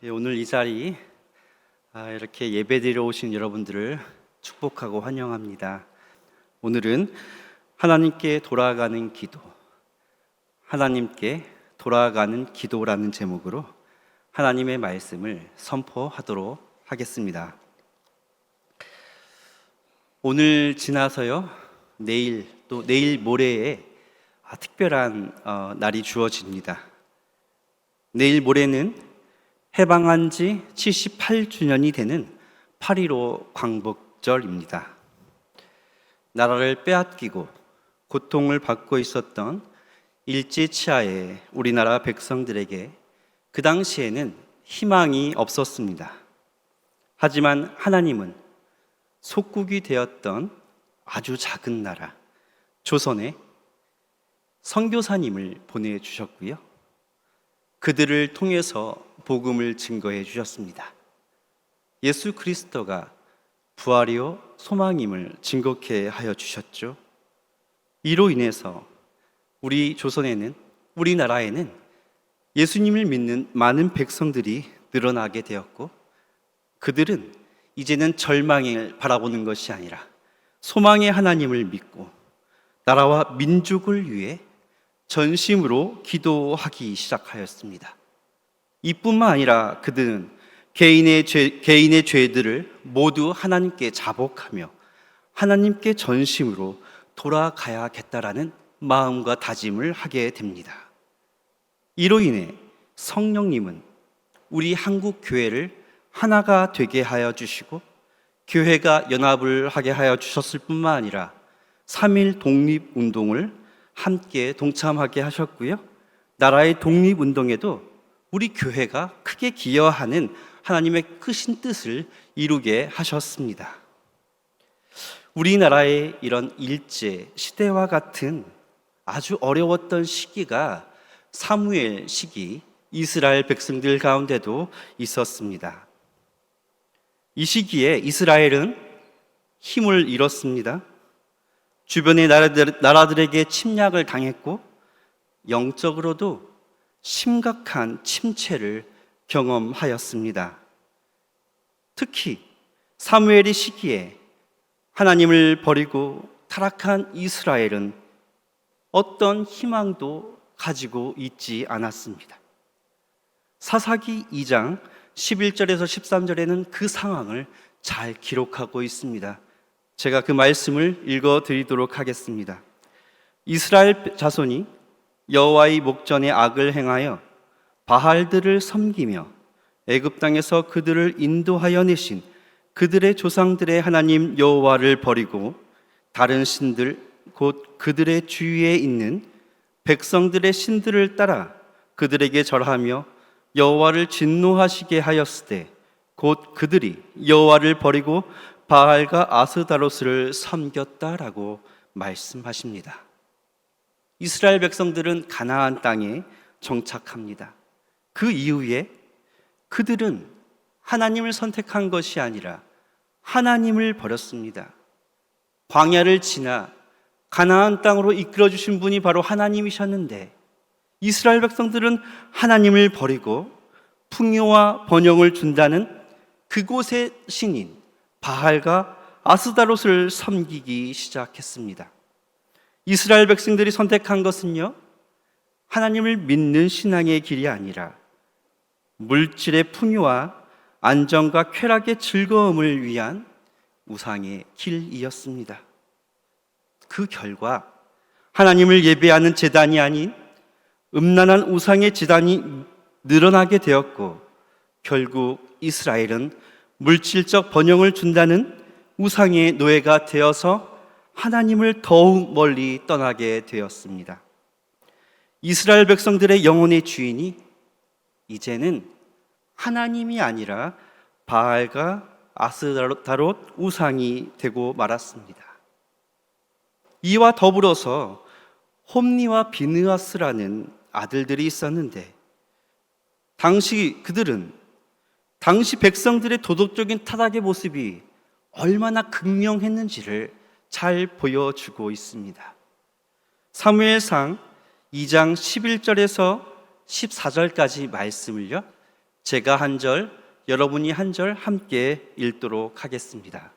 오늘 이 자리 이렇게 예배드리러 오신 여러분들을 축복하고 환영합니다. 오늘은 하나님께 돌아가는 기도, 하나님께 돌아가는 기도라는 제목으로 하나님의 말씀을 선포하도록 하겠습니다. 오늘 지나서요, 내일 또 내일 모레에 특별한 날이 주어집니다. 내일 모레는 해방한 지 78주년이 되는 8.15 광복절입니다. 나라를 빼앗기고 고통을 받고 있었던 일제치하의 우리나라 백성들에게 그 당시에는 희망이 없었습니다. 하지만 하나님은 속국이 되었던 아주 작은 나라 조선에 선교사님을 보내주셨고요, 그들을 통해서 복음을 증거해 주셨습니다. 예수 그리스도가 부활이요 소망임을 증거케 하여 주셨죠. 이로 인해서 우리 조선에는, 우리나라에는 예수님을 믿는 많은 백성들이 늘어나게 되었고, 그들은 이제는 절망을 바라보는 것이 아니라 소망의 하나님을 믿고 나라와 민족을 위해 전심으로 기도하기 시작하였습니다. 이뿐만 아니라 그들은 개인의 죄들을 모두 하나님께 자복하며 하나님께 전심으로 돌아가야겠다라는 마음과 다짐을 하게 됩니다. 이로 인해 성령님은 우리 한국 교회를 하나가 되게 하여 주시고, 교회가 연합을 하게 하여 주셨을 뿐만 아니라 3.1 독립운동을 함께 동참하게 하셨고요, 나라의 독립운동에도 우리 교회가 크게 기여하는 하나님의 크신 뜻을 이루게 하셨습니다. 우리나라의 이런 일제 시대와 같은 아주 어려웠던 시기가 사무엘 시기, 이스라엘 백성들 가운데도 있었습니다. 이 시기에 이스라엘은 힘을 잃었습니다. 주변의 나라들에게 침략을 당했고, 영적으로도 심각한 침체를 경험하였습니다. 특히 사무엘의 시기에 하나님을 버리고 타락한 이스라엘은 어떤 희망도 가지고 있지 않았습니다. 사사기 2장 11절에서 13절에는 그 상황을 잘 기록하고 있습니다. 제가 그 말씀을 읽어드리도록 하겠습니다. 이스라엘 자손이 여호와의 목전에 악을 행하여 바알들을 섬기며 애굽 땅에서 그들을 인도하여 내신 그들의 조상들의 하나님 여호와를 버리고 다른 신들 곧 그들의 주위에 있는 백성들의 신들을 따라 그들에게 절하며 여호와를 진노하시게 하였으되 곧 그들이 여호와를 버리고 바알과 아스다로스를 섬겼다라고 말씀하십니다. 이스라엘 백성들은 가나안 땅에 정착합니다. 그 이후에 그들은 하나님을 선택한 것이 아니라 하나님을 버렸습니다. 광야를 지나 가나안 땅으로 이끌어 주신 분이 바로 하나님이셨는데, 이스라엘 백성들은 하나님을 버리고 풍요와 번영을 준다는 그곳의 신인 바알과 아스다롯을 섬기기 시작했습니다. 이스라엘 백성들이 선택한 것은요, 하나님을 믿는 신앙의 길이 아니라 물질의 풍요와 안정과 쾌락의 즐거움을 위한 우상의 길이었습니다. 그 결과 하나님을 예배하는 제단이 아닌 음란한 우상의 제단이 늘어나게 되었고, 결국 이스라엘은 물질적 번영을 준다는 우상의 노예가 되어서 하나님을 더욱 멀리 떠나게 되었습니다. 이스라엘 백성들의 영혼의 주인이 이제는 하나님이 아니라 바알과 아스다롯 우상이 되고 말았습니다. 이와 더불어서 홈니와 비느하스라는 아들들이 있었는데, 그들은 당시 백성들의 도덕적인 타락의 모습이 얼마나 극명했는지를 잘 보여주고 있습니다. 사무엘상 2장 11절에서 14절까지 말씀을요, 제가 한 절, 여러분이 한 절 함께 읽도록 하겠습니다.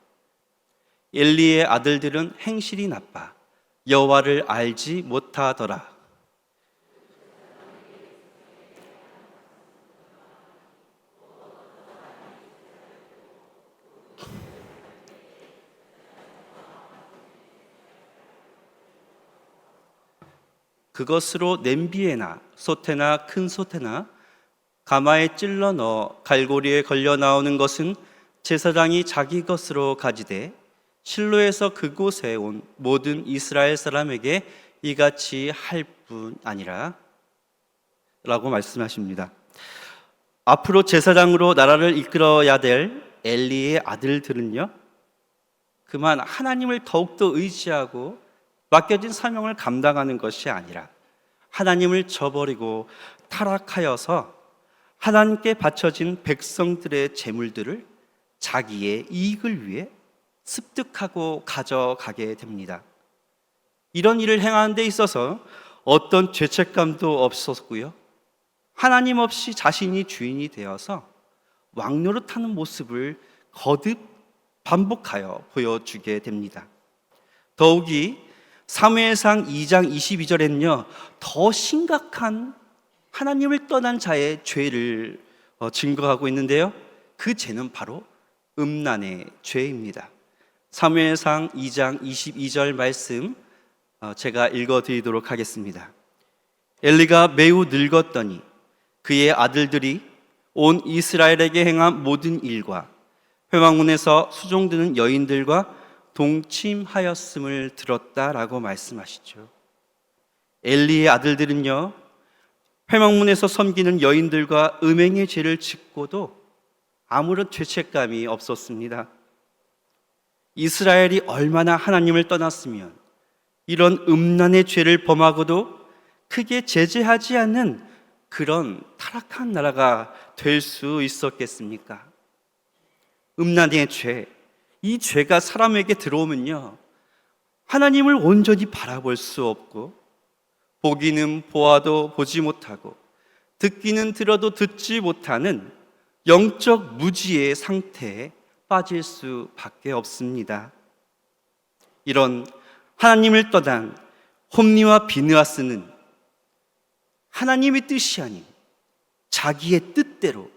엘리의 아들들은 행실이 나빠 여호와를 알지 못하더라. 그것으로 냄비에나 솥에나 큰 솥에나 가마에 찔러 넣어 갈고리에 걸려 나오는 것은 제사장이 자기 것으로 가지되 실로에서 그곳에 온 모든 이스라엘 사람에게 이같이 할 뿐 아니라 라고 말씀하십니다. 앞으로 제사장으로 나라를 이끌어야 될 엘리의 아들들은요, 그만 하나님을 더욱더 의지하고 맡겨진 사명을 감당하는 것이 아니라 하나님을 저버리고 타락하여서 하나님께 바쳐진 백성들의 재물들을 자기의 이익을 위해 습득하고 가져가게 됩니다. 이런 일을 행하는 데 있어서 어떤 죄책감도 없었고요, 하나님 없이 자신이 주인이 되어서 왕노릇하는 모습을 거듭 반복하여 보여주게 됩니다. 더욱이 사무엘상 2장 22절에는요 더 심각한 하나님을 떠난 자의 죄를 증거하고 있는데요, 그 죄는 바로 음란의 죄입니다. 사무엘상 2장 22절 말씀 제가 읽어드리도록 하겠습니다. 엘리가 매우 늙었더니 그의 아들들이 온 이스라엘에게 행한 모든 일과 회막문에서 수종드는 여인들과 동침하였음을 들었다라고 말씀하시죠. 엘리의 아들들은요 회막문에서 섬기는 여인들과 음행의 죄를 짓고도 아무런 죄책감이 없었습니다. 이스라엘이 얼마나 하나님을 떠났으면 이런 음란의 죄를 범하고도 크게 제재하지 않는 그런 타락한 나라가 될 수 있었겠습니까? 음란의 죄, 이 죄가 사람에게 들어오면요 하나님을 온전히 바라볼 수 없고 보기는 보아도 보지 못하고 듣기는 들어도 듣지 못하는 영적 무지의 상태에 빠질 수밖에 없습니다. 이런 하나님을 떠난 홈리와 비느하스는 하나님의 뜻이 아닌 자기의 뜻대로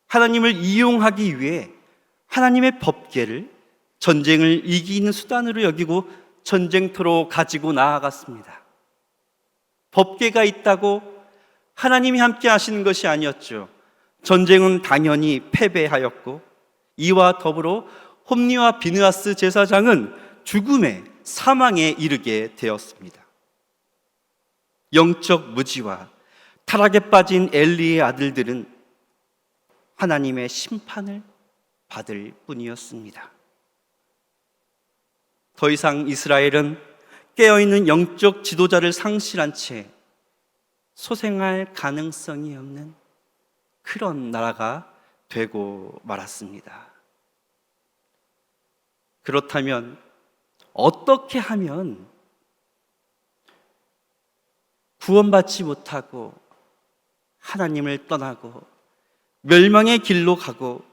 하나님을 이용하기 위해 하나님의 법궤를 전쟁을 이기는 수단으로 여기고 전쟁터로 가지고 나아갔습니다. 법궤가 있다고 하나님이 함께 하시는 것이 아니었죠. 전쟁은 당연히 패배하였고 이와 더불어 홈리와 비느하스 제사장은 죽음의 사망에 이르게 되었습니다. 영적 무지와 타락에 빠진 엘리의 아들들은 하나님의 심판을 받을 뿐이었습니다. 더 이상 이스라엘은 깨어있는 영적 지도자를 상실한 채 소생할 가능성이 없는 그런 나라가 되고 말았습니다. 그렇다면 어떻게 하면 구원받지 못하고 하나님을 떠나고 멸망의 길로 가고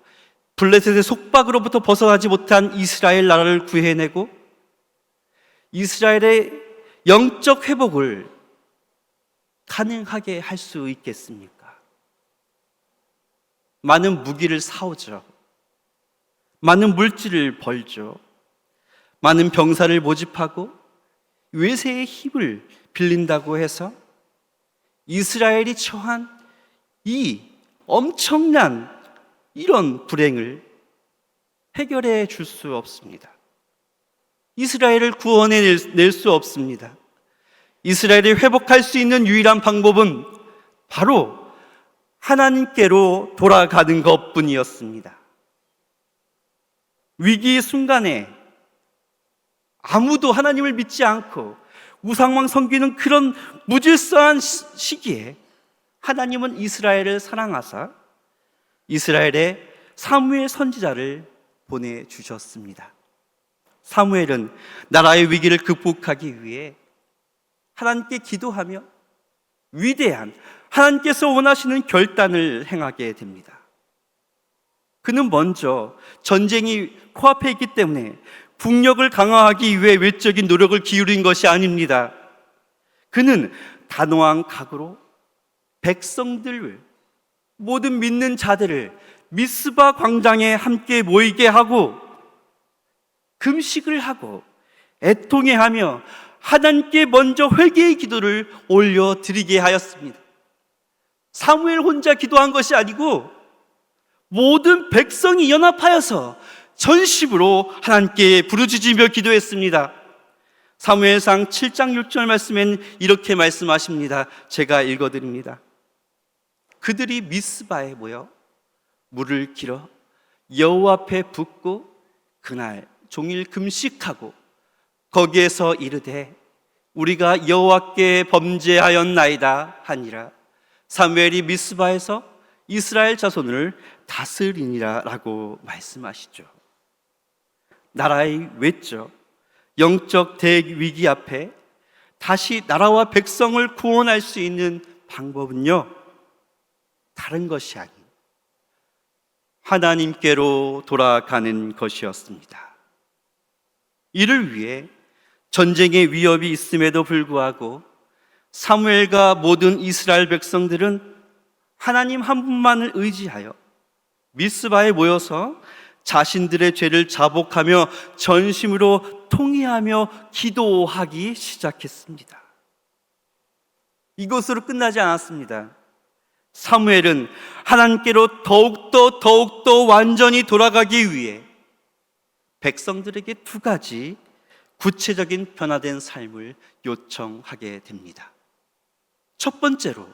블레셋의 속박으로부터 벗어나지 못한 이스라엘 나라를 구해내고 이스라엘의 영적 회복을 가능하게 할 수 있겠습니까? 많은 무기를 사오죠. 많은 물질을 벌죠. 많은 병사를 모집하고 외세의 힘을 빌린다고 해서 이스라엘이 처한 이 엄청난 이런 불행을 해결해 줄 수 없습니다. 이스라엘을 구원해낼 수 없습니다. 이스라엘이 회복할 수 있는 유일한 방법은 바로 하나님께로 돌아가는 것뿐이었습니다. 위기의 순간에 아무도 하나님을 믿지 않고 우상만 섬기는 그런 무질서한 시기에 하나님은 이스라엘을 사랑하사 이스라엘에 사무엘 선지자를 보내주셨습니다. 사무엘은 나라의 위기를 극복하기 위해 하나님께 기도하며 위대한 하나님께서 원하시는 결단을 행하게 됩니다. 그는 먼저 전쟁이 코앞에 있기 때문에 국력을 강화하기 위해 외적인 노력을 기울인 것이 아닙니다. 그는 단호한 각오로 백성들, 모든 믿는 자들을 미스바 광장에 함께 모이게 하고 금식을 하고 애통해하며 하나님께 먼저 회개의 기도를 올려드리게 하였습니다. 사무엘 혼자 기도한 것이 아니고 모든 백성이 연합하여서 전심으로 하나님께 부르짖으며 기도했습니다. 사무엘상 7장 6절 말씀엔 이렇게 말씀하십니다. 제가 읽어드립니다. 그들이 미스바에 모여 물을 길어 여호와 앞에 붓고 그날 종일 금식하고 거기에서 이르되 우리가 여호와께 범죄하였나이다 하니라. 사무엘이 미스바에서 이스라엘 자손을 다스리니라 라고 말씀하시죠. 나라의 외적 영적 대위기 앞에 다시 나라와 백성을 구원할 수 있는 방법은요, 다른 것이 아닌 하나님께로 돌아가는 것이었습니다. 이를 위해 전쟁의 위협이 있음에도 불구하고 사무엘과 모든 이스라엘 백성들은 하나님 한 분만을 의지하여 미스바에 모여서 자신들의 죄를 자복하며 전심으로 통회하며 기도하기 시작했습니다. 이것으로 끝나지 않았습니다. 사무엘은 하나님께로 더욱더 완전히 돌아가기 위해 백성들에게 두 가지 구체적인 변화된 삶을 요청하게 됩니다. 첫 번째로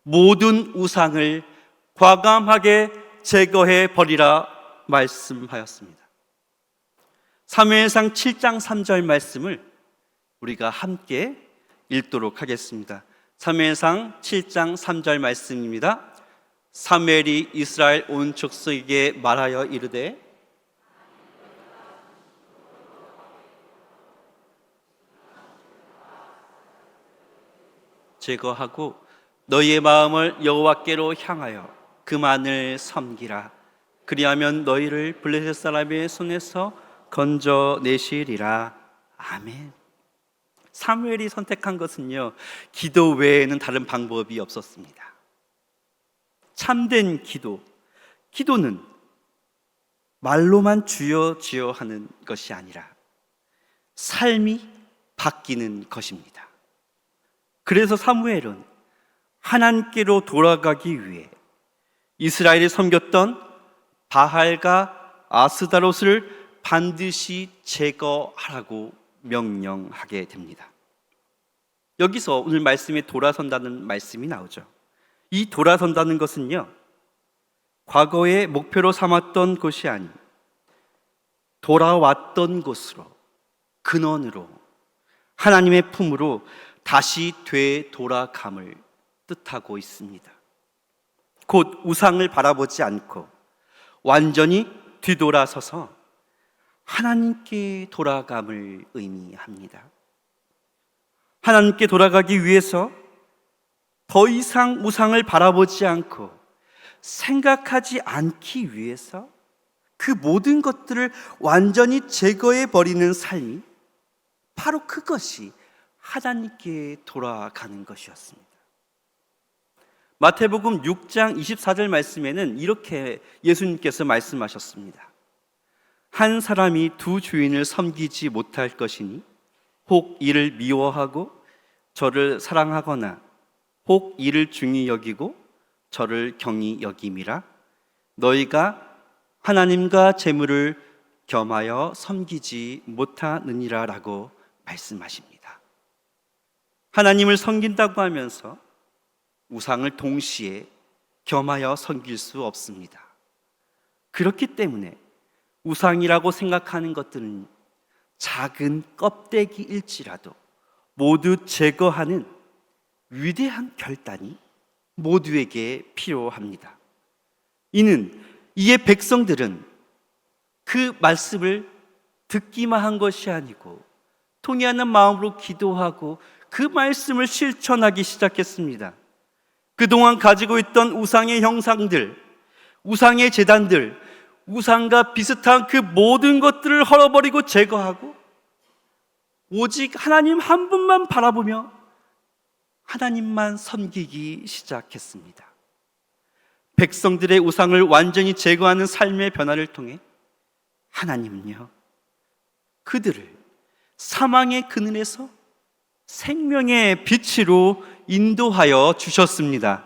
모든 우상을 과감하게 제거해 버리라 말씀하였습니다. 사무엘상 7장 3절 말씀을 우리가 함께 읽도록 하겠습니다. 사무엘상 7장 3절 말씀입니다. 사무엘이 이스라엘 온 족속에게 말하여 이르되 제거하고 너희의 마음을 여호와께로 향하여 그만을 섬기라. 그리하면 너희를 블레셋 사람의 손에서 건져내시리라. 아멘. 사무엘이 선택한 것은요, 기도 외에는 다른 방법이 없었습니다. 참된 기도는 말로만 주여 주여 하는 것이 아니라 삶이 바뀌는 것입니다. 그래서 사무엘은 하나님께로 돌아가기 위해 이스라엘이 섬겼던 바할과 아스다롯을 반드시 제거하라고 명령하게 됩니다. 여기서 오늘 말씀에 돌아선다는 말씀이 나오죠. 이 돌아선다는 것은요, 과거의 목표로 삼았던 곳이 아닌 돌아왔던 곳으로, 근원으로, 하나님의 품으로 다시 되돌아감을 뜻하고 있습니다. 곧 우상을 바라보지 않고 완전히 뒤돌아서서 하나님께 돌아감을 의미합니다. 하나님께 돌아가기 위해서 더 이상 우상을 바라보지 않고 생각하지 않기 위해서 그 모든 것들을 완전히 제거해 버리는 삶이 바로 그것이 하나님께 돌아가는 것이었습니다. 마태복음 6장 24절 말씀에는 이렇게 예수님께서 말씀하셨습니다. 한 사람이 두 주인을 섬기지 못할 것이니 혹 이를 미워하고 저를 사랑하거나 혹 이를 중히 여기고 저를 경히 여김이라. 너희가 하나님과 재물을 겸하여 섬기지 못하느니라 라고 말씀하십니다. 하나님을 섬긴다고 하면서 우상을 동시에 겸하여 섬길 수 없습니다. 그렇기 때문에 우상이라고 생각하는 것들은 작은 껍데기일지라도 모두 제거하는 위대한 결단이 모두에게 필요합니다. 이에 백성들은 그 말씀을 듣기만 한 것이 아니고 통회하는 마음으로 기도하고 그 말씀을 실천하기 시작했습니다. 그동안 가지고 있던 우상의 형상들, 우상의 제단들, 우상과 비슷한 그 모든 것들을 헐어버리고 제거하고 오직 하나님 한 분만 바라보며 하나님만 섬기기 시작했습니다. 백성들의 우상을 완전히 제거하는 삶의 변화를 통해 하나님은요, 그들을 사망의 그늘에서 생명의 빛으로 인도하여 주셨습니다.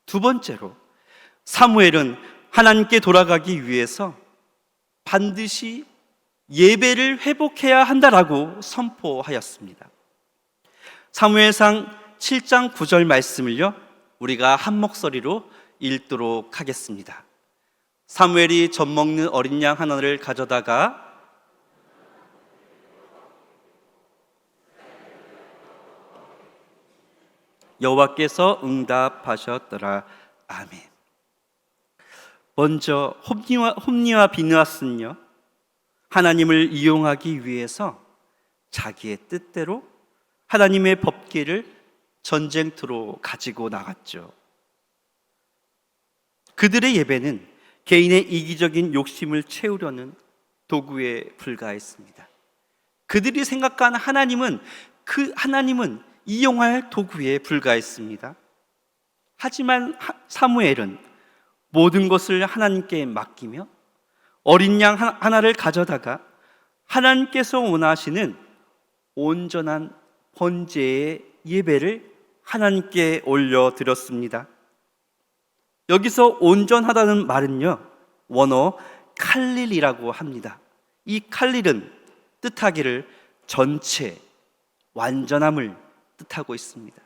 두 번째로, 사무엘은 하나님께 돌아가기 위해서 반드시 예배를 회복해야 한다라고 선포하였습니다. 사무엘상 7장 9절 말씀을요, 우리가 한 목소리로 읽도록 하겠습니다. 사무엘이 젖 먹는 어린 양 하나를 가져다가 여호와께서 응답하셨더라. 아멘. 먼저 홈니와 비느하스는요, 하나님을 이용하기 위해서 자기의 뜻대로 하나님의 법궤를 전쟁터로 가지고 나갔죠. 그들의 예배는 개인의 이기적인 욕심을 채우려는 도구에 불과했습니다. 그들이 생각한 하나님은 이용할 도구에 불과했습니다. 하지만 사무엘은 모든 것을 하나님께 맡기며 어린 양 하나를 가져다가 하나님께서 원하시는 온전한 번제의 예배를 하나님께 올려드렸습니다. 여기서 온전하다는 말은요, 원어 칼릴이라고 합니다. 이 칼릴은 뜻하기를 전체, 완전함을 뜻하고 있습니다.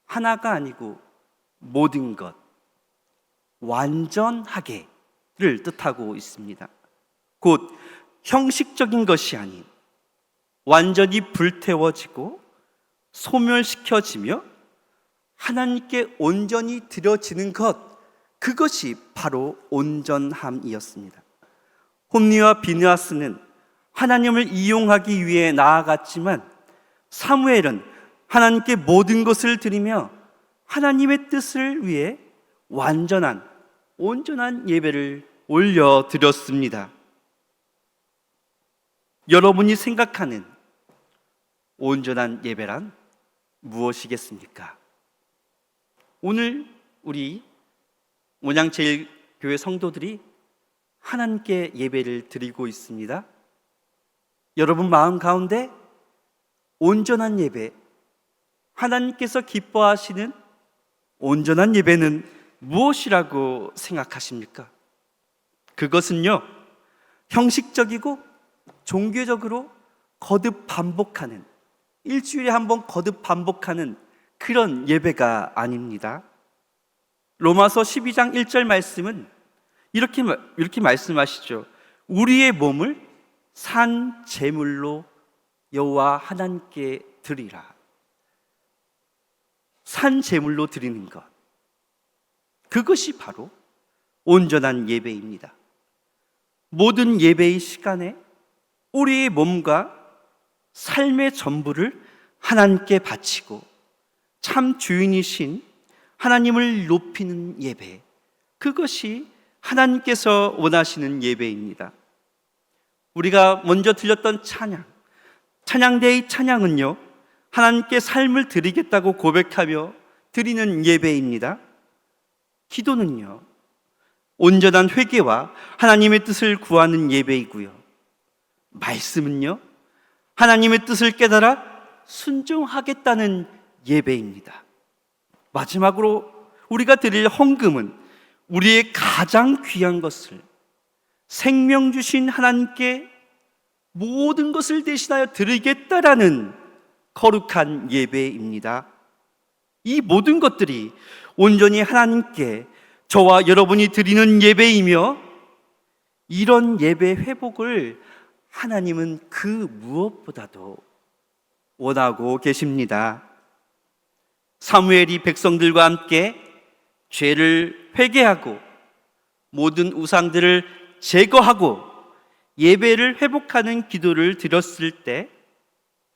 하나가 아니고 모든 것, 완전하게를 뜻하고 있습니다. 곧 형식적인 것이 아닌 완전히 불태워지고 소멸시켜지며 하나님께 온전히 드려지는 것, 그것이 바로 온전함이었습니다. 홈니와 비느하스는 하나님을 이용하기 위해 나아갔지만 사무엘은 하나님께 모든 것을 드리며 하나님의 뜻을 위해 온전한 예배를 올려드렸습니다. 여러분이 생각하는 온전한 예배란 무엇이겠습니까? 오늘 우리 온양제일교회 성도들이 하나님께 예배를 드리고 있습니다. 여러분 마음 가운데 온전한 예배, 하나님께서 기뻐하시는 온전한 예배는 무엇이라고 생각하십니까? 그것은요, 형식적이고 종교적으로 거듭 반복하는, 일주일에 한 번 거듭 반복하는 그런 예배가 아닙니다. 로마서 12장 1절 말씀은 이렇게 말씀하시죠. 우리의 몸을 산 제물로 여호와 하나님께 드리라. 산 제물로 드리는 것, 그것이 바로 온전한 예배입니다. 모든 예배의 시간에 우리의 몸과 삶의 전부를 하나님께 바치고 참 주인이신 하나님을 높이는 예배, 그것이 하나님께서 원하시는 예배입니다. 우리가 먼저 들렸던 찬양대의 찬양은요, 하나님께 삶을 드리겠다고 고백하며 드리는 예배입니다. 기도는요, 온전한 회개와 하나님의 뜻을 구하는 예배이고요, 말씀은요, 하나님의 뜻을 깨달아 순종하겠다는 예배입니다. 마지막으로 우리가 드릴 헌금은 우리의 가장 귀한 것을, 생명 주신 하나님께 모든 것을 대신하여 드리겠다라는 거룩한 예배입니다. 이 모든 것들이 온전히 하나님께 저와 여러분이 드리는 예배이며, 이런 예배 회복을 하나님은 그 무엇보다도 원하고 계십니다. 사무엘이 백성들과 함께 죄를 회개하고 모든 우상들을 제거하고 예배를 회복하는 기도를 드렸을 때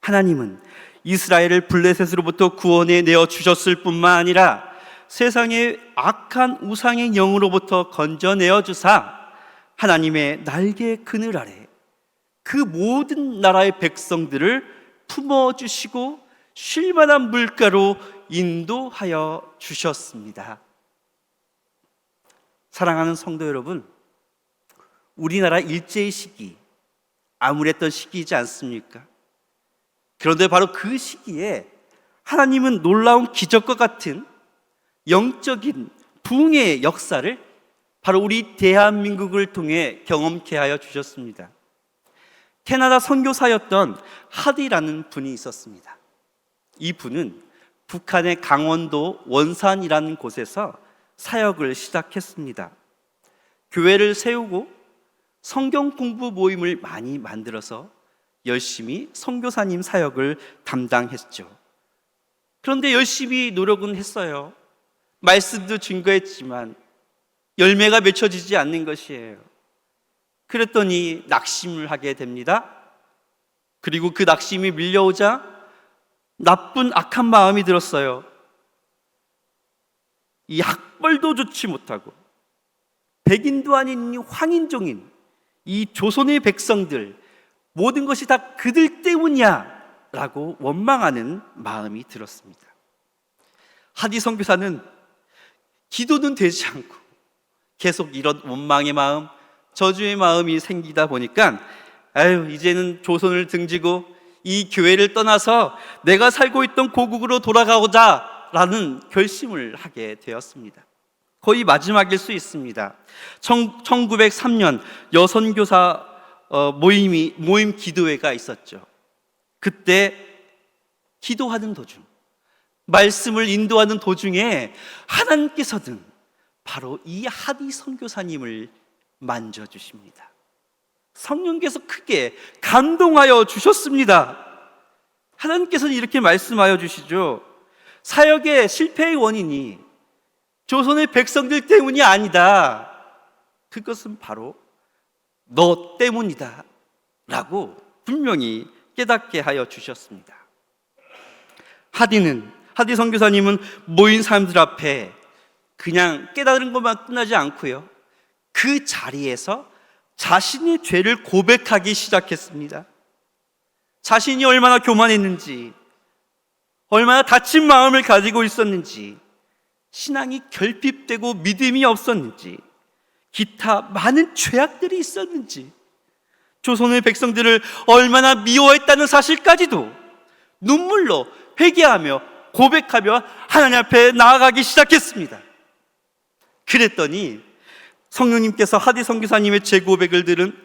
하나님은 이스라엘을 블레셋으로부터 구원해 내어 주셨을 뿐만 아니라 세상의 악한 우상의 영으로부터 건져내어 주사 하나님의 날개 그늘 아래 그 모든 나라의 백성들을 품어주시고 쉴만한 물가로 인도하여 주셨습니다. 사랑하는 성도 여러분, 우리나라 일제의 시기, 암울했던 시기이지 않습니까? 그런데 바로 그 시기에 하나님은 놀라운 기적과 같은 영적인 부흥의 역사를 바로 우리 대한민국을 통해 경험케 하여 주셨습니다. 캐나다 선교사였던 하디라는 분이 있었습니다. 이 분은 북한의 강원도 원산이라는 곳에서 사역을 시작했습니다. 교회를 세우고 성경 공부 모임을 많이 만들어서 열심히 선교사님 사역을 담당했죠. 그런데 열심히 노력은 했어요. 말씀도 증거했지만 열매가 맺혀지지 않는 것이에요. 그랬더니 낙심을 하게 됩니다. 그리고 그 낙심이 밀려오자 나쁜 악한 마음이 들었어요. 이 학벌도 좋지 못하고 백인도 아닌 황인종인 이 조선의 백성들 모든 것이 다 그들 때문이야 라고 원망하는 마음이 들었습니다. 하디 선교사는 기도는 되지 않고 계속 이런 원망의 마음, 저주의 마음이 생기다 보니까 이제는 조선을 등지고 이 교회를 떠나서 내가 살고 있던 고국으로 돌아가고자 라는 결심을 하게 되었습니다. 거의 마지막일 수 있습니다. 1903년 여선교사 모임 기도회가 있었죠. 그때 기도하는 도중, 말씀을 인도하는 도중에 하나님께서는 바로 이 하디 선교사님을 만져주십니다. 성령께서 크게 감동하여 주셨습니다. 하나님께서는 이렇게 말씀하여 주시죠. 사역의 실패의 원인이 조선의 백성들 때문이 아니다. 그것은 바로 너 때문이다 라고 분명히 깨닫게 하여 주셨습니다. 하디 선교사님은 모인 사람들 앞에 그냥 깨달은 것만 끝나지 않고요, 그 자리에서 자신의 죄를 고백하기 시작했습니다. 자신이 얼마나 교만했는지, 얼마나 다친 마음을 가지고 있었는지, 신앙이 결핍되고 믿음이 없었는지, 기타 많은 죄악들이 있었는지, 조선의 백성들을 얼마나 미워했다는 사실까지도 눈물로 회개하며 고백하며 하나님 앞에 나아가기 시작했습니다. 그랬더니 성령님께서 하디 선교사님의 재고백을 들은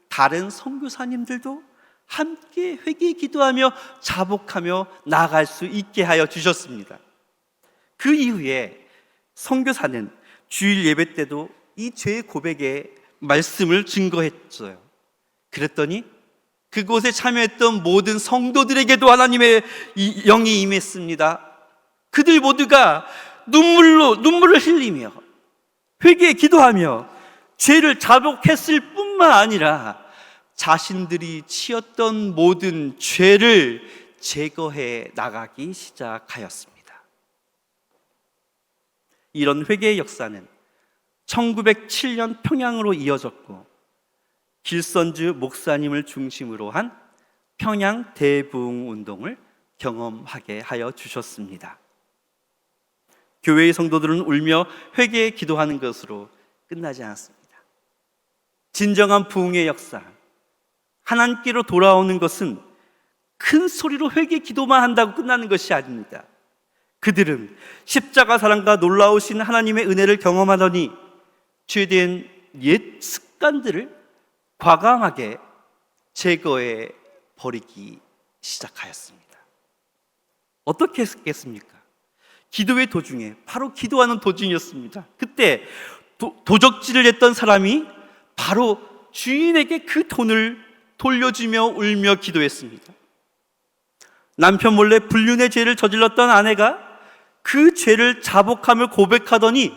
다른 선교사님들도 함께 회개 기도하며 자복하며 나아갈 수 있게 하여 주셨습니다. 그 이후에 선교사는 주일 예배 때도 이 죄 고백의 말씀을 증거했어요. 그랬더니 그곳에 참여했던 모든 성도들에게도 하나님의 영이 임했습니다. 그들 모두가 눈물을 흘리며 회개에 기도하며 죄를 자복했을 뿐만 아니라 자신들이 지었던 모든 죄를 제거해 나가기 시작하였습니다. 이런 회개의 역사는 1907년 평양으로 이어졌고 길선주 목사님을 중심으로 한 평양 대부흥 운동을 경험하게 하여 주셨습니다. 교회의 성도들은 울며 회개에 기도하는 것으로 끝나지 않았습니다. 진정한 부흥의 역사, 하나님께로 돌아오는 것은 큰 소리로 회개 기도만 한다고 끝나는 것이 아닙니다. 그들은 십자가 사랑과 놀라우신 하나님의 은혜를 경험하더니 죄된 옛 습관들을 과감하게 제거해 버리기 시작하였습니다. 어떻게 했겠습니까? 기도의 도중에, 바로 기도하는 도중이었습니다. 그때 도적질을 했던 사람이 바로 주인에게 그 돈을 돌려주며 울며 기도했습니다. 남편 몰래 불륜의 죄를 저질렀던 아내가 그 죄를 자복하며 고백하더니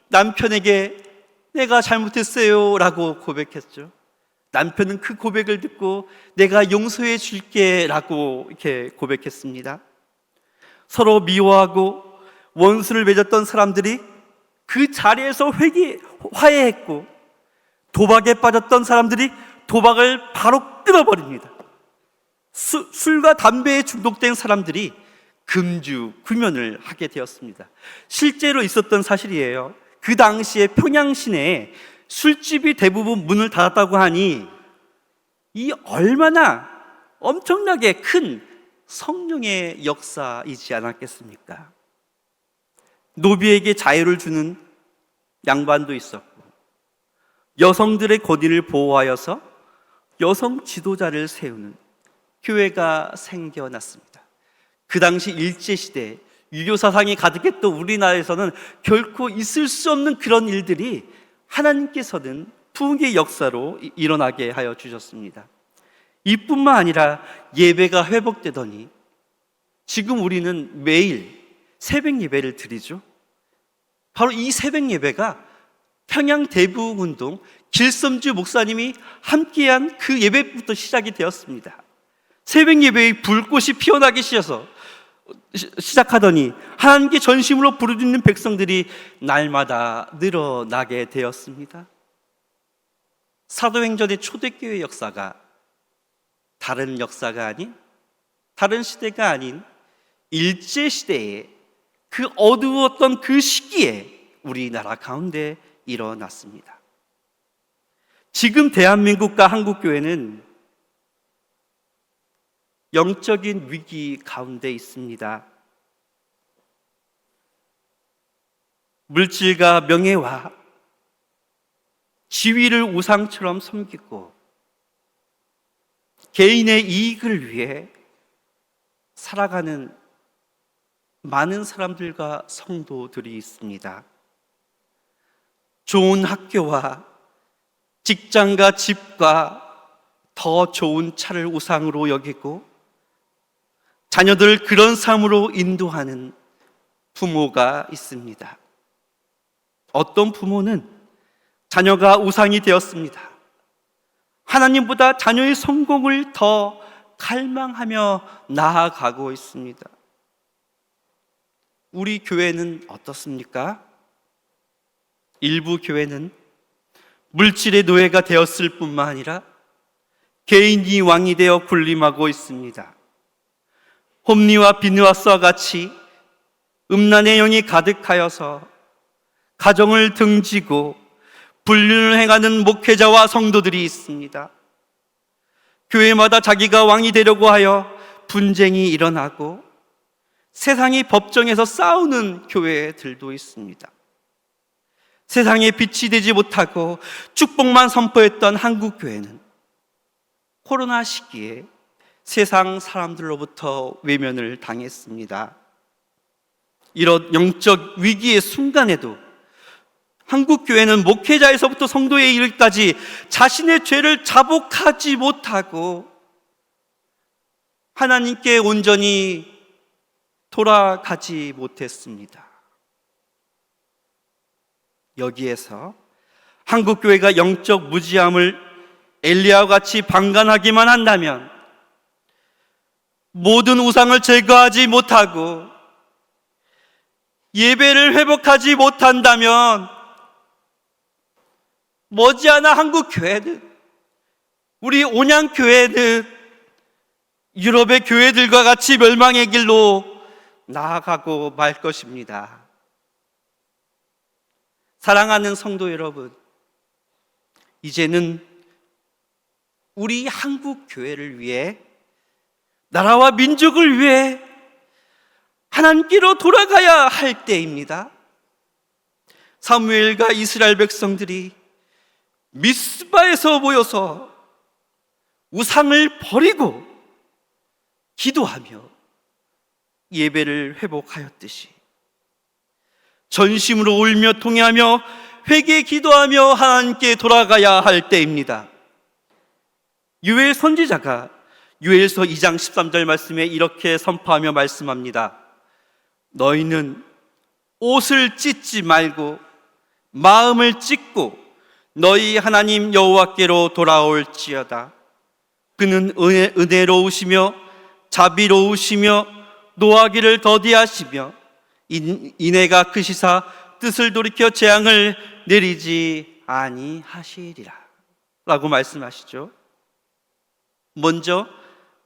남편에게 내가 잘못했어요 라고 고백했죠. 남편은 그 고백을 듣고 내가 용서해 줄게 라고 이렇게 고백했습니다. 서로 미워하고 원수를 맺었던 사람들이 그 자리에서 화해했고, 도박에 빠졌던 사람들이 도박을 바로 끊어버립니다. 술과 담배에 중독된 사람들이 금주 구면을 하게 되었습니다. 실제로 있었던 사실이에요. 그 당시에 평양 시내에 술집이 대부분 문을 닫았다고 하니 이 얼마나 엄청나게 큰 성령의 역사이지 않았겠습니까? 노비에게 자유를 주는 양반도 있었고, 여성들의 권위를 보호하여서 여성 지도자를 세우는 교회가 생겨났습니다. 그 당시 일제시대 유교 사상이 가득했던 우리나라에서는 결코 있을 수 없는 그런 일들이 하나님께서는 부흥의 역사로 일어나게 하여 주셨습니다. 이뿐만 아니라 예배가 회복되더니 지금 우리는 매일 새벽 예배를 드리죠. 바로 이 새벽 예배가 평양 대부흥운동 길섬주 목사님이 함께한 그 예배부터 시작이 되었습니다. 새벽 예배의 불꽃이 피어나기 시작하더니 하나님께 전심으로 부르짖는 백성들이 날마다 늘어나게 되었습니다. 사도행전의 초대교회 역사가 다른 역사가 아닌, 다른 시대가 아닌 일제시대에 그 어두웠던 그 시기에 우리나라 가운데 일어났습니다. 지금 대한민국과 한국교회는 영적인 위기 가운데 있습니다. 물질과 명예와 지위를 우상처럼 섬기고 개인의 이익을 위해 살아가는 많은 사람들과 성도들이 있습니다. 좋은 학교와 직장과 집과 더 좋은 차를 우상으로 여기고 자녀들 그런 삶으로 인도하는 부모가 있습니다. 어떤 부모는 자녀가 우상이 되었습니다. 하나님보다 자녀의 성공을 더 갈망하며 나아가고 있습니다. 우리 교회는 어떻습니까? 일부 교회는 물질의 노예가 되었을 뿐만 아니라 개인이 왕이 되어 군림하고 있습니다. 홈리와 비느와스와 같이 음란의 영이 가득하여서 가정을 등지고 불륜을 행하는 목회자와 성도들이 있습니다. 교회마다 자기가 왕이 되려고 하여 분쟁이 일어나고 세상이 법정에서 싸우는 교회들도 있습니다. 세상에 빛이 되지 못하고 축복만 선포했던 한국교회는 코로나 시기에 세상 사람들로부터 외면을 당했습니다. 이런 영적 위기의 순간에도 한국교회는 목회자에서부터 성도에 이르기까지 자신의 죄를 자복하지 못하고 하나님께 온전히 돌아가지 못했습니다. 여기에서 한국교회가 영적 무지함을 엘리야와 같이 방관하기만 한다면, 모든 우상을 제거하지 못하고 예배를 회복하지 못한다면 머지않아 한국교회는, 우리 온양교회는 유럽의 교회들과 같이 멸망의 길로 나아가고 말 것입니다. 사랑하는 성도 여러분, 이제는 우리 한국교회를 위해, 나라와 민족을 위해 하나님께로 돌아가야 할 때입니다. 사무엘과 이스라엘 백성들이 미스바에서 모여서 우상을 버리고 기도하며 예배를 회복하였듯이 전심으로 울며 통회하며 회개 기도하며 하나님께 돌아가야 할 때입니다. 요엘 선지자가 요엘서 2장 13절 말씀에 이렇게 선포하며 말씀합니다. 너희는 옷을 찢지 말고 마음을 찢고 너희 하나님 여호와께로 돌아올지어다. 그는 은혜로우시며 자비로우시며 노하기를 더디하시며 이내가 크시사 뜻을 돌이켜 재앙을 내리지 아니하시리라 라고 말씀하시죠. 먼저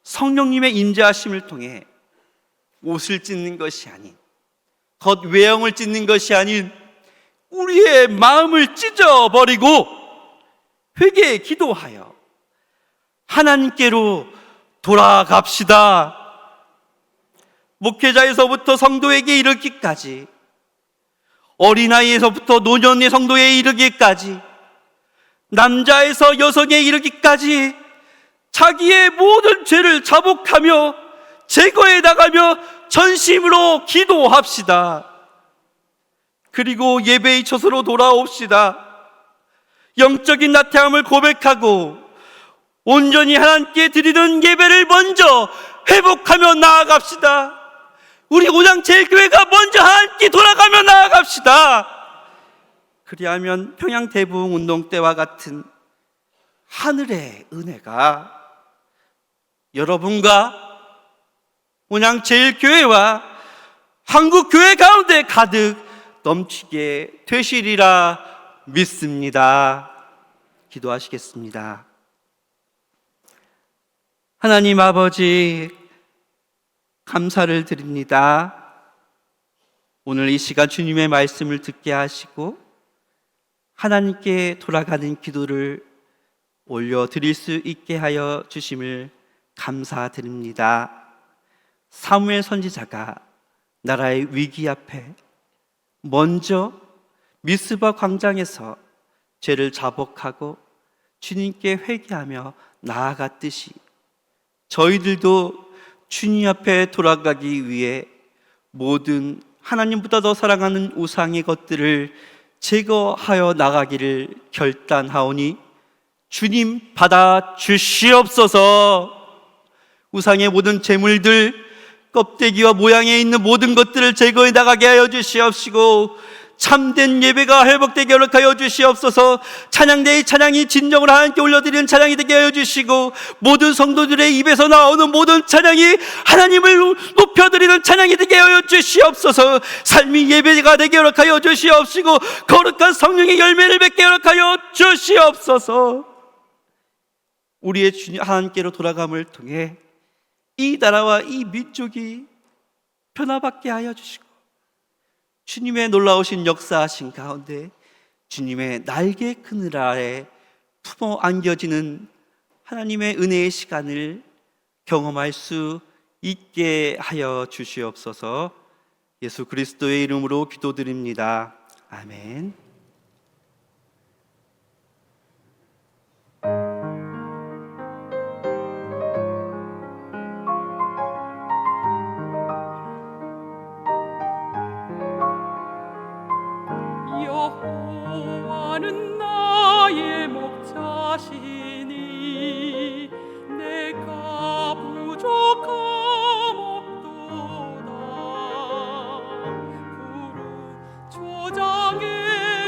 성령님의 인자하심을 통해 옷을 찢는 것이 아닌, 겉 외형을 찢는 것이 아닌 우리의 마음을 찢어버리고 회개에 기도하여 하나님께로 돌아갑시다. 목회자에서부터 성도에게 이르기까지, 어린아이에서부터 노년의 성도에 이르기까지, 남자에서 여성에 이르기까지 자기의 모든 죄를 자복하며 제거해 나가며 전심으로 기도합시다. 그리고 예배의 처소로 돌아옵시다. 영적인 나태함을 고백하고 온전히 하나님께 드리는 예배를 먼저 회복하며 나아갑시다. 우리 오장제일교회가 먼저 하나님께 돌아가며 나아갑시다. 그리하면 평양 대부흥 운동 때와 같은 하늘의 은혜가 여러분과 온양제일교회와 한국교회 가운데 가득 넘치게 되시리라 믿습니다. 기도하시겠습니다. 하나님 아버지, 감사를 드립니다. 오늘 이 시간 주님의 말씀을 듣게 하시고 하나님께 돌아가는 기도를 올려드릴 수 있게 하여 주심을 감사드립니다. 사무엘 선지자가 나라의 위기 앞에 먼저 미스바 광장에서 죄를 자복하고 주님께 회개하며 나아갔듯이 저희들도 주님 앞에 돌아가기 위해 모든 하나님보다 더 사랑하는 우상의 것들을 제거하여 나가기를 결단하오니 주님 받아 주시옵소서. 우상의 모든 재물들, 껍데기와 모양에 있는 모든 것들을 제거해 나가게 하여 주시옵시고 참된 예배가 회복되게 허락하여 주시옵소서. 찬양대의 찬양이 진정으로 하나님께 올려드리는 찬양이 되게 하여 주시고 모든 성도들의 입에서 나오는 모든 찬양이 하나님을 높여드리는 찬양이 되게 하여 주시옵소서. 삶이 예배가 되게 허락하여 주시옵시고 거룩한 성령의 열매를 맺게 허락하여 주시옵소서. 우리의 주님 하나님께로 돌아감을 통해 이 나라와 이 민족이 변화받게 하여 주시고 주님의 놀라우신 역사하신 가운데 주님의 날개 그늘 아래 품어 안겨지는 하나님의 은혜의 시간을 경험할 수 있게 하여 주시옵소서. 예수 그리스도의 이름으로 기도드립니다. 아멘. 여호와는 나의 목자시니 내가 부족함 없도다. 푸른 초장에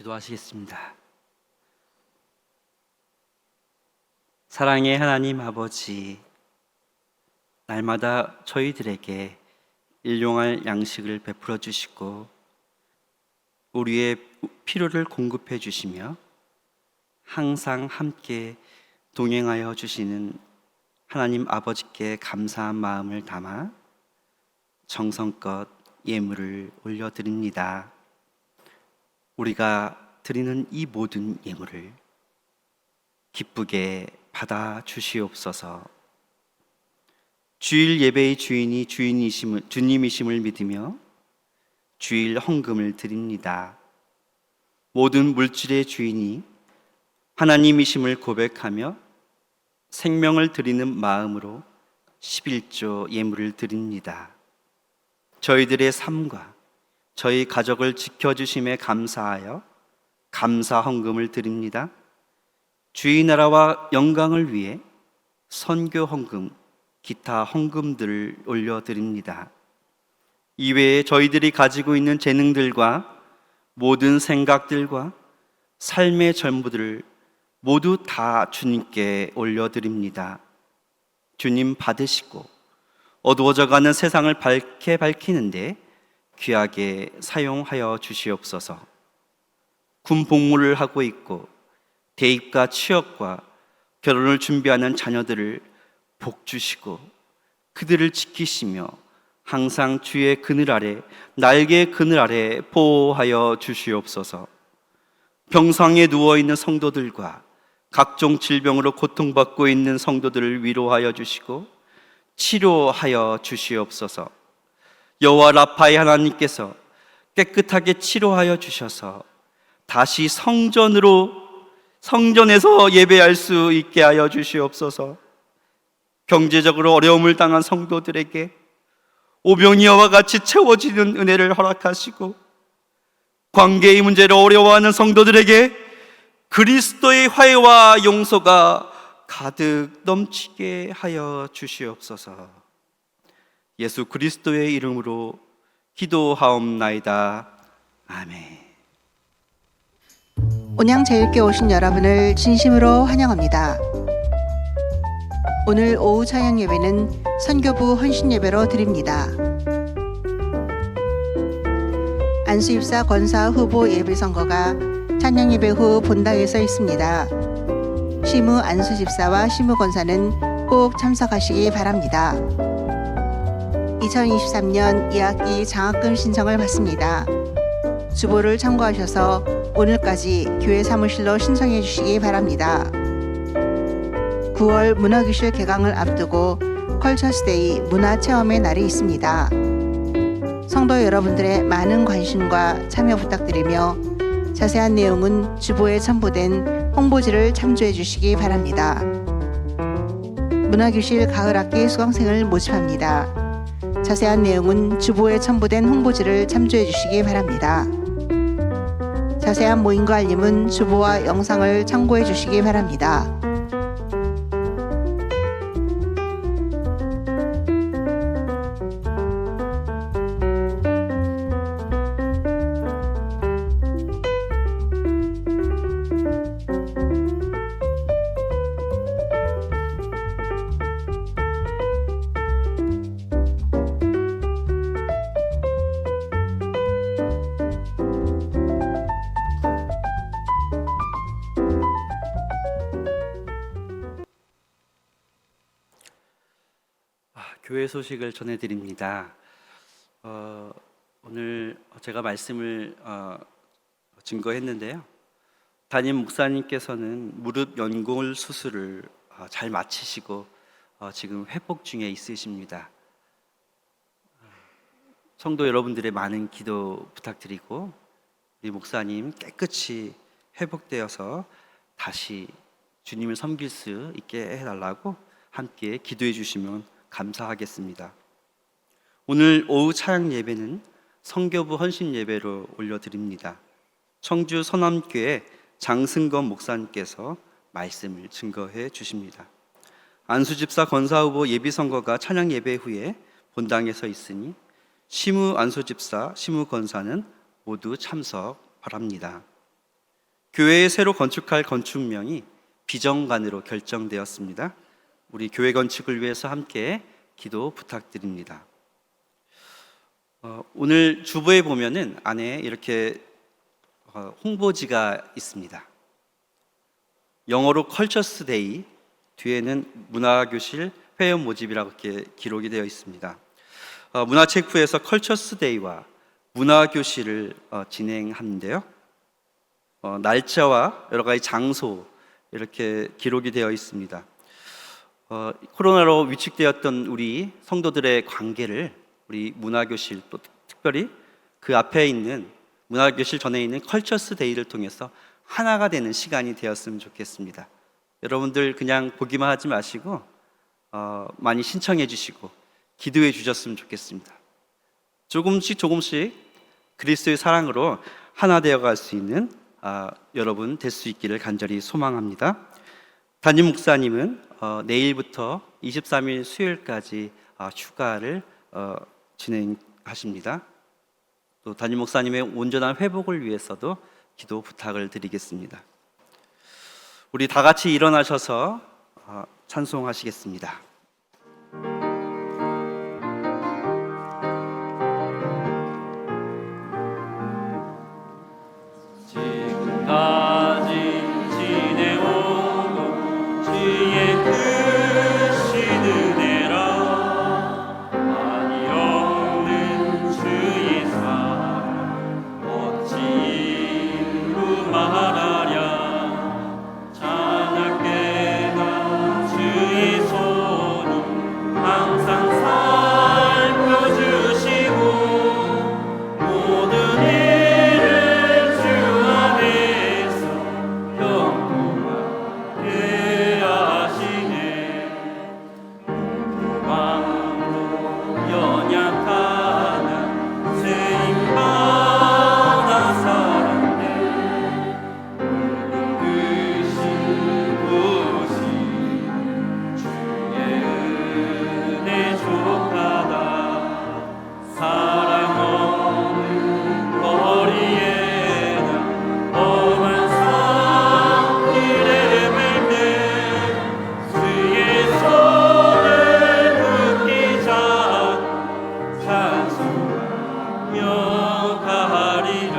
기도하시겠습니다. 사랑의 하나님 아버지, 날마다 저희들에게 일용할 양식을 베풀어 주시고 우리의 필요를 공급해 주시며 항상 함께 동행하여 주시는 하나님 아버지께 감사한 마음을 담아 정성껏 예물을 올려드립니다. 우리가 드리는 이 모든 예물을 기쁘게 받아 주시옵소서. 주일 예배의 주인이 주님이심을 믿으며 주일 헌금을 드립니다. 모든 물질의 주인이 하나님이심을 고백하며 생명을 드리는 마음으로 11조 예물을 드립니다. 저희들의 삶과 저희 가족을 지켜주심에 감사하여 감사 헌금을 드립니다. 주의 나라와 영광을 위해 선교 헌금, 기타 헌금들을 올려드립니다. 이외에 저희들이 가지고 있는 재능들과 모든 생각들과 삶의 전부들을 모두 다 주님께 올려드립니다. 주님 받으시고 어두워져가는 세상을 밝게 밝히는데 귀하게 사용하여 주시옵소서. 군 복무를 하고 있고 대입과 취업과 결혼을 준비하는 자녀들을 복 주시고 그들을 지키시며 항상 주의 그늘 아래, 날개의 그늘 아래 보호하여 주시옵소서. 병상에 누워있는 성도들과 각종 질병으로 고통받고 있는 성도들을 위로하여 주시고 치료하여 주시옵소서. 여호와 라파의 하나님께서 깨끗하게 치료하여 주셔서 다시 성전에서 예배할 수 있게 하여 주시옵소서. 경제적으로 어려움을 당한 성도들에게 오병이어와 같이 채워지는 은혜를 허락하시고 관계의 문제로 어려워하는 성도들에게 그리스도의 화해와 용서가 가득 넘치게 하여 주시옵소서. 예수 그리스도의 이름으로 기도하옵나이다. 아멘. 온양제일교회 오신 여러분을 진심으로 환영합니다. 오늘 오후 찬양 예배는 선교부 헌신 예배로 드립니다. 안수입사 권사 후보 예비 선거가 찬양 예배 후 본당에서 있습니다. 시무 안수집사와 시무 권사는 꼭 참석하시기 바랍니다. 2023년 2학기 장학금 신청을 받습니다. 주보를 참고하셔서 오늘까지 교회 사무실로 신청해 주시기 바랍니다. 9월 문화교실 개강을 앞두고 컬처스데이 문화체험의 날이 있습니다. 성도 여러분들의 많은 관심과 참여 부탁드리며 자세한 내용은 주보에 첨부된 홍보지를 참조해 주시기 바랍니다. 문화교실 가을학기 수강생을 모집합니다. 자세한 내용은 주보에 첨부된 홍보지를 참조해 주시기 바랍니다. 자세한 모임과 알림은 주보와 영상을 참고해 주시기 바랍니다. 교회 소식을 전해드립니다. 오늘 제가 말씀을 증거했는데요. 담임 목사님께서는 무릎 연골 수술을 잘 마치시고 지금 회복 중에 있으십니다. 성도 여러분들의 많은 기도 부탁드리고 우리 목사님 깨끗이 회복되어서 다시 주님을 섬길 수 있게 해달라고 함께 기도해 주시면 감사하겠습니다. 오늘 오후 차양 예배는 성교부 헌신 예배로 올려드립니다. 청주 서남교회 장승건 목사님께서 말씀을 증거해 주십니다. 안수집사 권사후보 예비선거가 찬양 예배 후에 본당에서 있으니 시무 안수집사, 시무 권사는 모두 참석 바랍니다. 교회에 새로 건축할 건축명이 비정관으로 결정되었습니다. 우리 교회 건축을 위해서 함께 기도 부탁드립니다. 오늘 주보에 보면은 안에 이렇게 홍보지가 있습니다. 영어로 컬처스 데이, 뒤에는 문화교실 회원 모집이라고 이렇게 기록이 되어 있습니다. 문화체육부에서 컬처스 데이와 문화교실을 진행하는데요. 날짜와 여러 가지 장소 이렇게 기록이 되어 있습니다. 코로나로 위축되었던 우리 성도들의 관계를 우리 문화교실, 또 특별히 그 앞에 있는 문화교실 전에 있는 컬처스 데이를 통해서 하나가 되는 시간이 되었으면 좋겠습니다. 여러분들 그냥 보기만 하지 마시고 많이 신청해 주시고 기도해 주셨으면 좋겠습니다. 조금씩 그리스도의 사랑으로 하나 되어 갈 수 있는 여러분 될 수 있기를 간절히 소망합니다. 담임 목사님은 내일부터 23일 수요일까지 휴가를 진행하십니다. 또 담임 목사님의 온전한 회복을 위해서도 기도 부탁을 드리겠습니다. 우리 다 같이 일어나셔서 찬송하시겠습니다. 지금까지 지내오고 주의 크신 은혜라 한이 없는 주의 사랑 어찌 이루 말하랴 찬양께나 주의 손이 항상 살펴주시고 모든 일을 주 안에서 평안하게 하시네. 누구만도 연약하나 쓰임받아 살았네. 끝이 곳이 주의 은혜 족하다. 사랑 없는 거리에나 험한 산길에 맬때 주의 손을 붙기 잡고 찬송하며 가리라.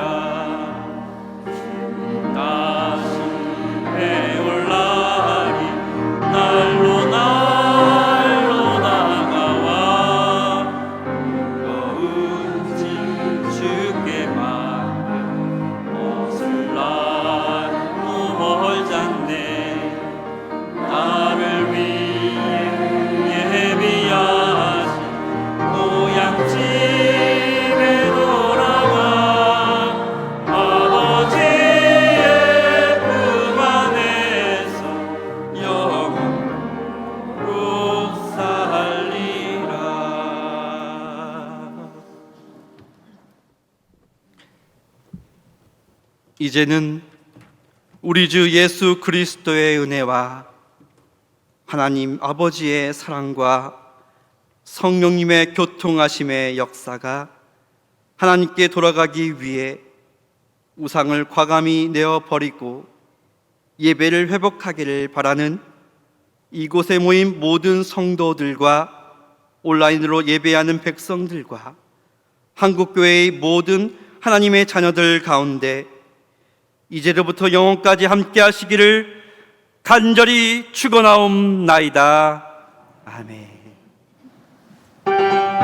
다시 해올라리 날로 다가와 무거운 짐 주께 맡겨 어슬라고 멀잖네. 나를 위해 예비하신 고향집에 돌아가 아버지의 품 안에서 영원토록 살리라. 이제는 우리 주 예수 그리스도의 은혜와 하나님 아버지의 사랑과 성령님의 교통하심의 역사가 하나님께 돌아가기 위해 우상을 과감히 내어버리고 예배를 회복하기를 바라는 이곳에 모인 모든 성도들과 온라인으로 예배하는 백성들과 한국교회의 모든 하나님의 자녀들 가운데 이제로부터 영원까지 함께 하시기를 간절히 축원하옵나이다. 아멘. 아멘.